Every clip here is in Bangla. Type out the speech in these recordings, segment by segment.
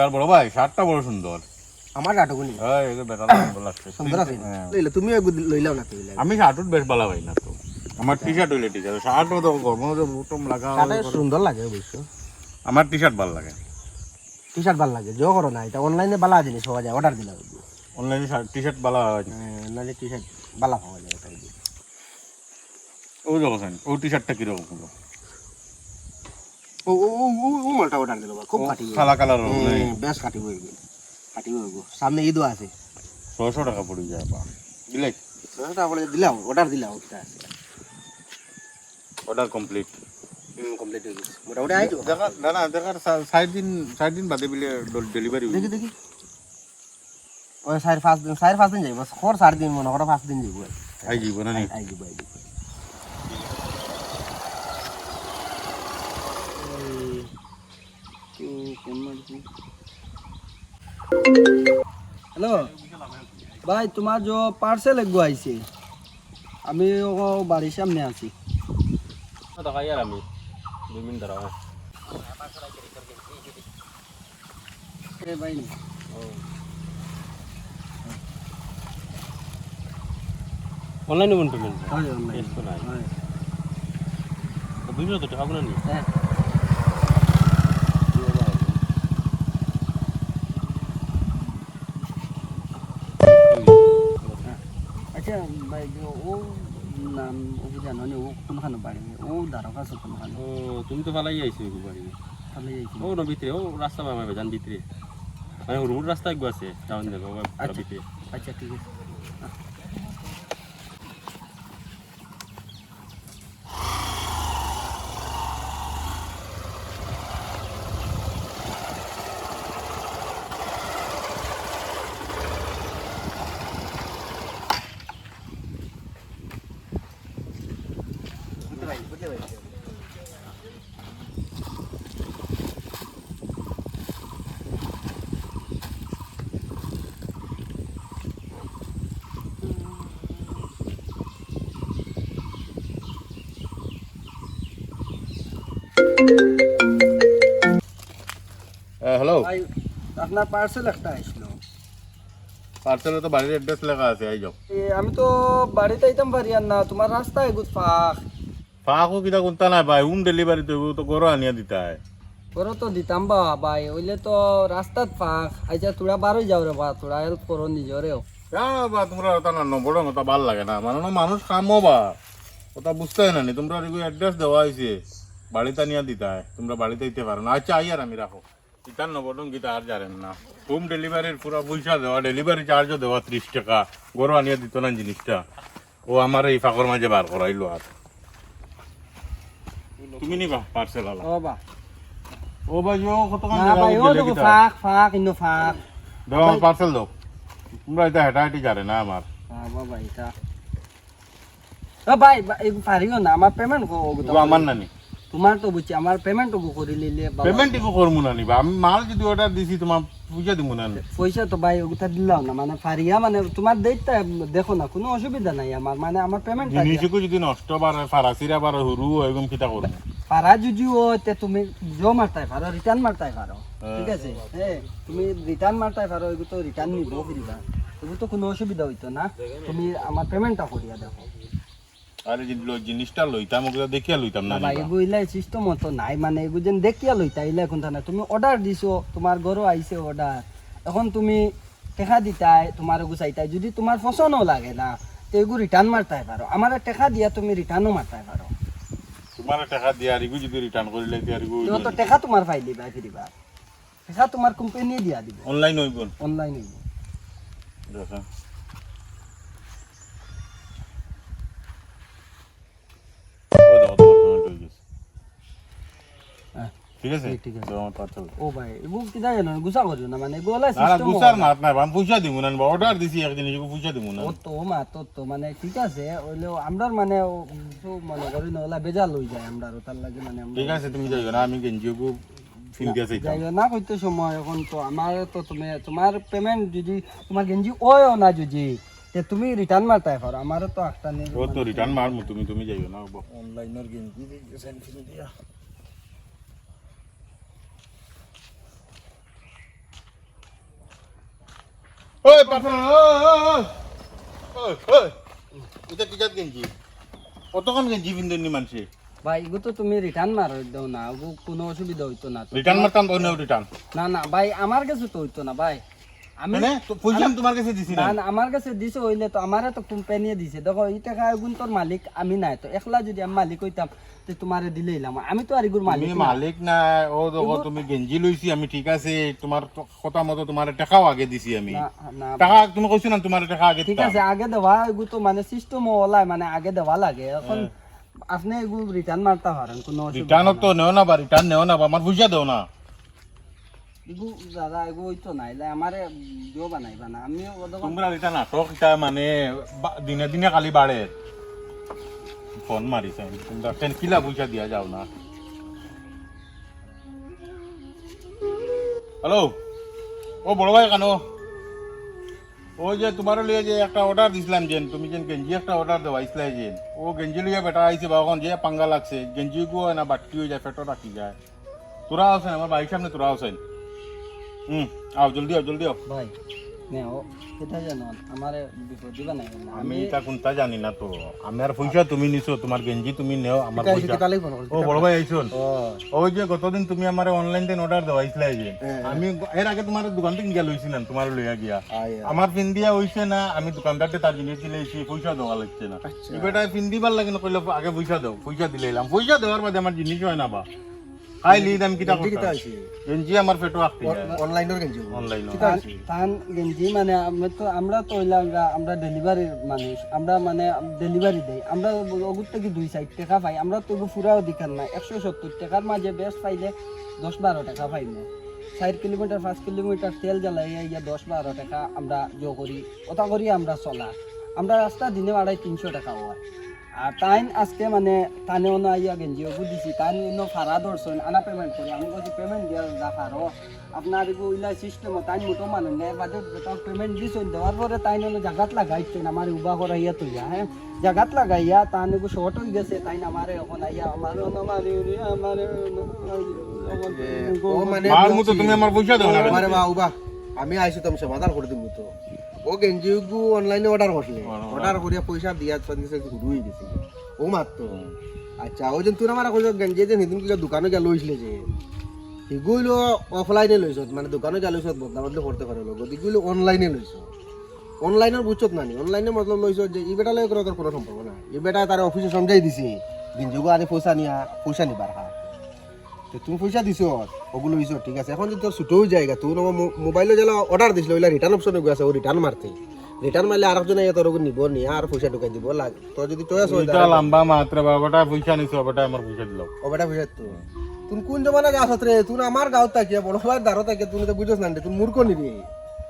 আর বড় ভাই শার্টটা বড় সুন্দর। আমার নাটকগুলি হ্যাঁ এই যে বেটা সুন্দর লাগছে। সুন্দর আছে হ্যাঁ। লইলে তুমিও লইলাও না তুইলে আমি শার্টত বেশ ভালো ভাই না তো। আমার টি-শার্ট হইলে ঠিক আছে, শার্ট তো গরম যে বুটম লাগা। শার্টে সুন্দর লাগে অবশ্য। আমার টি-শার্ট ভালো লাগে। টি-শার্ট ভালো লাগে জো করো না এটা অনলাইনে বালা জিনিস পাওয়া যায় অর্ডার দিলাম অনলাইনে টি-শার্ট ভালো হয়। অনলাইনে টি-শার্ট বালা পাওয়া যায় তাই ও যখন ও টি-শার্টটা কিরকম হলো? ও ও ও ও মালটা অর্ডার দিলো খুব কাটি কালা কালার বেশ কাটি হয়ে গেল সামনে ঈদও আছে 600 টাকা পড়ে যায় বা দিলে ওটা বলে দিলাম অর্ডার দিলাম ওটা আছে অর্ডার কমপ্লিট কমপ্লিট হয়ে গেছে মোটামুটি আইতো দেখা না দেখার 6 দিন বাদে বিলে ডেলিভারি দেখি দেখি ওই 4-5 দিন যাইব খর 4 দিন মনে করো 5 দিন যাইব আই যাইব না নি আই যাইব হ্যালো ভাই তোমার যে পার্সেল এগো আইছে আমি ও বাড়ির সামনে আছি দেখাই আর আমি 2 মিনিট দাঁড়াও ভাই অনলাইনে কোন পেমেন্ট হয় অনলাইন এসো নাই বুঝলো তো টাকা না নি হ্যাঁ আচ্ছা ভাই ও নাম ও জানো নি ও কোনখানে বাড়ি ও দ্বারকা আছে কোনখানে ও তুমি তো ভালাই আইছো গো বাড়ি তাহলে এইখানে ও ন ভিতরে ও রাস্তা বামে জান ভিতরে মানে রোড রাস্তা একগো আছে টাউন দেখো আচ্ছা ভিতরে আচ্ছা ঠিক আছে হ্যালো ভাই আপনার পার্সেল একটা আসলো পার্সেলে তো বাড়ির অ্যাড্রেস লেখা আছে আই যাও আমি তো বাড়িতে আইতাম পারি আর না তোমার রাস্তায় গুড ফাঁক ফাঁকও কিটা কোনটা নাই ভাই, হোম ডেলিভারি তো গরো আনিয়া দিতা হয়। করো তো দিতাম বা ভাই ওইলে তো রাস্তাত ফাঁক আচ্ছা তোরা বারোই যাও রে বা তোরা হেল্প করো নিজরেও বা তোমরা ওটা না নম্বর ওটা ভাল লাগে না, মানে মানুষ কামো বা ওটা বুঝতে হয় না নি, তোমরা অ্যাড্রেস দেওয়া হয়েছে বাড়িতে নিয়ে দিতে হয়, তোমরা বাড়িতে দিতে পারো না। আচ্ছা আই আর আমি রাখো গীতার নবরং গীতা আর জানেন না, হোম ডেলিভারির পুরো পয়সা দেওয়া, ডেলিভারি চার্জও দেওয়া 30 টাকা, গরো আনিয়া দিত না জিনিসটা, ও আমার এই ফাঁকর মাঝে বার করাইলো। আর তুমি নিবা পার্সেল আলা ও বা ও ভাই ও কত না ভাই ও তো ফাঁক ফাঁক ইনো ফাঁক দাও আমার পার্সেল দাও, তোমরা এটা হেঁটাহেঁটি জানে না আমার বাবা এটা ও ভাই এই পারিও না আমার পেমেন্ট আমার নানি তোমার তো বুঝছি আমার পেমেন্ট করে নিলে পেমেন্ট ইকো করবো না নিবা, আমি মাল যদি অর্ডার দিছি তোমার পয়সা দিব না। পয়সা তো ভাই ওটা দিলাও না মানে পারিয়া মানে তোমার ডেটটা দেখো না কোনো অসুবিধা নাই আমার মানে আমার পেমেন্ট জিনিসকে যদি নষ্ট বারে ফারাসিরা বারে হুরু এরকম কিটা করবো পারা যদি ও তে তুমি জো মারতাই পারো রিটার্ন মারতাই পারো ঠিক আছে হ্যাঁ তুমি রিটার্ন মারতাই পারো এগুলো তো রিটার্ন নিব ফিরিবা এগুলো তো কোনো অসুবিধা হইতো না, তুমি আমার পেমেন্টটা করিয়া দেখো। আরে জিনিসটা লইতাম ওগুলো দেখিয়া লইতাম না ভাই এগুলা সিস্টেম মতো নাই মানে এগুলো যেন দেখিয়া লইতা ইলা এখন না তুমি অর্ডার দিছো তোমার ঘরও আইছে অর্ডার, এখন তুমি টেকা দিতাই তোমার এগু চাইতাই যদি তোমার পছন্দও লাগে না তো এগু রিটার্ন মারতাই পারো, আমার টেকা দিয়া তুমি রিটার্নও মারতাই পারো। তোমার টাকা দিয়া রিগু যদি রিটার্ন করিলে দিয়া রিগু তুমি তো টেকা তোমার পাই দিবা ফিরিবা, টেকা তোমার কোম্পানি দিয়া দিব অনলাইন হইব অনলাইন হইব। দেখা ঠিক আছে ঠিক আছে। দাও আমার পার্সেল। ও ভাই এগু কিদা জানো গুসা করিও না মানে এগুলা না না সিস্টেম গুসার মাত নাই, আমি পয়সা দিব না, অর্ডার দিছি এক জিনিস পয়সা দিব না। ও তো মা তো মানে ঠিক আছে ওইলেও আমরার মানে মনে করি না ওলা বেজাল লই যায় আমরা তার লাগে মানে আমরা ঠিক আছে তুমি যাইও না, আমি গেঞ্জিও ফিনদিয়া চাইতাম। যাইও না কইতে সময় এখন তো আমার তো তুমি তোমার পেমেন্ট যদি তোমার গেঞ্জি ওয়ও না যদি তে তুমি রিটার্ন মারতাই পারো, আমারও তো একটা নেই ও তো রিটার্ন মারমু, তুমি যাইও না অনলাইনের গেঞ্জি সেন্ড দিয়া ওই পাঠান ওই এটা কি জাত গেঞ্জি কতক্ষণ গেঞ্জি পিন্ধেননি মানুষে ভাই এগু তো তুমি রিটার্ন মার দাও না এগু কোনো অসুবিধা হইতো না তো। রিটার্ন মারতাম অন্য রিটার্ন না না ভাই আমার কাছে তো হইতো না ভাই আমি মানে তো পয়সা তোমার কাছে দিছি না না না, আমার কাছে দিছে হইলে তো আমারে তো কোম্পানি দিছে দেখো এই টাকা এগুন তোর মালিক আমি নাই তো একলা যদি আমি মালিক হইতাম তো তোমারে দিলেইলাম আমি তো আর এগুর মালিক তুমি না। মালিক না ও দেখো তুমি গেঞ্জি লইছি আমি ঠিক আছে তোমার কথা মতো তোমার টাকাও আগে দিছি আমি না না টাকা তুমি কইছো না তোমার টাকা আগে ঠিক আছে আগে দেওয়া এগু তো মানে সিস্টেম ওলাই মানে আগে দেওয়া লাগে এখন আপনি এগু রিটার্ন মারতে পারেন কোনো অসুবিধা রিটার্ন তো নেও না বা রিটার্ন নেও না বা আমার পয়সা দাও না এগু দাদা এগু হইতো না এলে আমারে ভিডিও বানাইবা না আমি তোমরা এটা নাটক এটা মানে দিনে দিনে খালি বাড়ে ফোন মারিছে তোমরা কেন কিলা পয়সা দিয়া যাও না হ্যালো ও বড় ভাই কেন ওই যে তোমার লিয়ে যে একটা অর্ডার দিছিলাম যে তুমি যে গেঞ্জি একটা অর্ডার দেওয়াইছিলে যে ও গেঞ্জি লিয়ে বেটা আইছে বা এখন যে পাঙ্গা লাগছে গেঞ্জি গো না বাট্টি হয়ে যায় পেটো রাখি যায় তোরা আছেন আমার বাড়ির সামনে তোরা আছেন আও জলদি আও ভাই নে ও এটা জানো আমারে বিপদ দিবা না আমি এটা কোনটা জানি না তো আমার পয়সা তুমি নিছো তোমার গেঞ্জি তুমি নেও আমার পয়সা ও বড় ভাই আইছুন ওই যে গতদিন তুমি আমার অনলাইন থেকে অর্ডার দেওয়াইছিলে যে আমি এর আগে তোমার দোকান থেকে গিয়া লইছিলাম তোমার লইয়া গিয়া আমার পিন্দিয়া হইছে না আমি দোকানদারতে তার জিনিস দিলেছি পয়সা দেওয়া লাগছে না এবারে পিন্দিবার লাগে না কইলে আগে পয়সা দাও পয়সা দিলাম পয়সা দেওয়ার বাদে আমার জিনিস হয় না বা খাই লিদ আমি কিটা করতে গেঞ্জি আমার পেটো আটকে যায় অনলাইনের গেঞ্জি অনলাইন তান গেঞ্জি মানে আমরা তো হইলাম আমরা ডেলিভারির মানুষ আমরা মানে ডেলিভারি দেই আমরা ওগুর থেকে 2-4 টাকা পাই আমরা তো পুরাও দিকার না 170 টাকার মাঝে বেশ পাইলে 10-12 টাকা পাই না 4 কিলোমিটার 5 কিলোমিটার তেল জ্বালাইয়া ইয়া 10-12 টাকা আমরা জো করি ওটা করি আমরা চলা আমরা রাস্তা দিনে 250-300 টাকা হয় আর টাইম আজকে মানে টানে অন্য আইয়া গেঞ্জি ওগু দিছি টাইম অন্য ভাড়া ধরছেন আনা পেমেন্ট করি আমি বলছি পেমেন্ট দিয়া দেখারো আপনার এগু ইলা সিস্টেম টাইম মতো মানুষ নেই বাদে পেমেন্ট দিছেন দেওয়ার পরে টাইম অন্য জায়গাত লাগাইছেন আমার উবা করাইয়া তুইয়া হ্যাঁ জায়গাত লাগাইয়া টান এগু শর্ট হয়ে গেছে তাই আমার এখন আইয়া আমার মার মতো তুমি আমার পয়সা দাও না আরে বাবা আমি আইছি তুমি সমাধান করে দিব তো ও গেঞ্জি গু অনলাইনে অর্ডার করলে অর্ডার করিয়া পয়সা দিয়া সন্দেশে শুরু হয়ে গেছে ও মাত্র আচ্ছা ও যেন তুই আমার কইছ গেঞ্জি যে নিদিন কি দোকানে গেল লইছিলে যে এগুলো অফলাইনে লইছ মানে দোকানে গেল লইছ বদলা বদলি করতে পারে লোক এগুলো অনলাইনে লইছ অনলাইনের বুঝছত না অনলাইনে মতলব লইছ যে ই বেটা লই তোর কোনো সম্পর্ক না এই বেটা তার অফিসে সমঝাই দিছে গেঞ্জি গু আরে পয়সা নিবার হা তো তুমি পয়সা দিছ ওগুলো লইছ ঠিক আছে এখন যদি তোর ছুটো হয়ে যায় তুই মোবাইলে যেন অর্ডার দিছিল ওইলা রিটার্ন অপশন আছে ও রিটার্ন মারতে রিটার্ন মারলে আরেকজন আইয়া তোর নিব নি আর পয়সা ঢুকাই দিব লাগে তোর যদি চয়েস হয় এটা লম্বা মাত্রা বাবাটা পয়সা নিছো বাবাটা আমার পয়সা দিলাও ও বেটা পয়সা তো তুই কোন জমানা গাছ রে তুই আমার গাঁও থাকে বড় ভাই দাঁড়ো থাকে তুই তো বুঝছ না তুই মূর্খ নিবি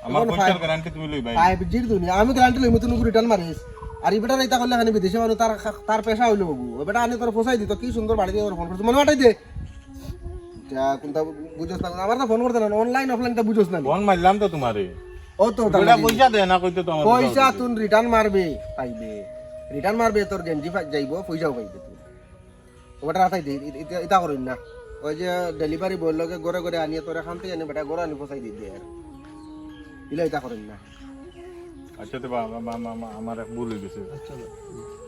আমার পয়সার গ্যারান্টি তুমি লই ভাই 5G দুনিয়া আমি গ্যারান্টি লইম তুই রিটার্ন মারিস আর এই বেটা রাইতা করলে খানি বিদেশে মানুষ তার পেশা হইলো বাবু ও বেটা আনি তোর ফসাই দিত কি সুন্দর বাড়ি দিয়ে ফোন করছিস মনে হটাই দে কোনটা বুঝছ না আমার তো ফোন করতে না অনলাইন অফলাইন তা বুঝছ না ফোন মারলাম তো তোমারে ও তো এটা পয়সা দে না কইতে তো আমার পয়সা তুই রিটার্ন মারবে পাইবে রিটার্ন মারবে তোর গেঞ্জি যাইব পয়সাও পাইবে তুই ওটা রাতাই দে এটা করিস না ওই যে ডেলিভারি বয় লগে ঘরে ঘরে আনিয়ে তোর এখান থেকে আনি বেটা ঘরে আনি ফসাই দি দে আর ইলা এটা করিস না আচ্ছা তো আমার এক ভুল হয়ে গেছে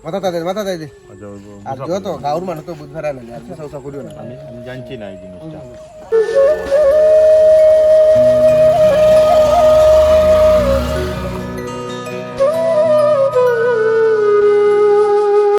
মাথা তাই দে আচ্ছা আর যত গাঁর মানুষ তো বুঝ ফেরা না আর সব করিও না আমি জানছি না এই জিনিসটা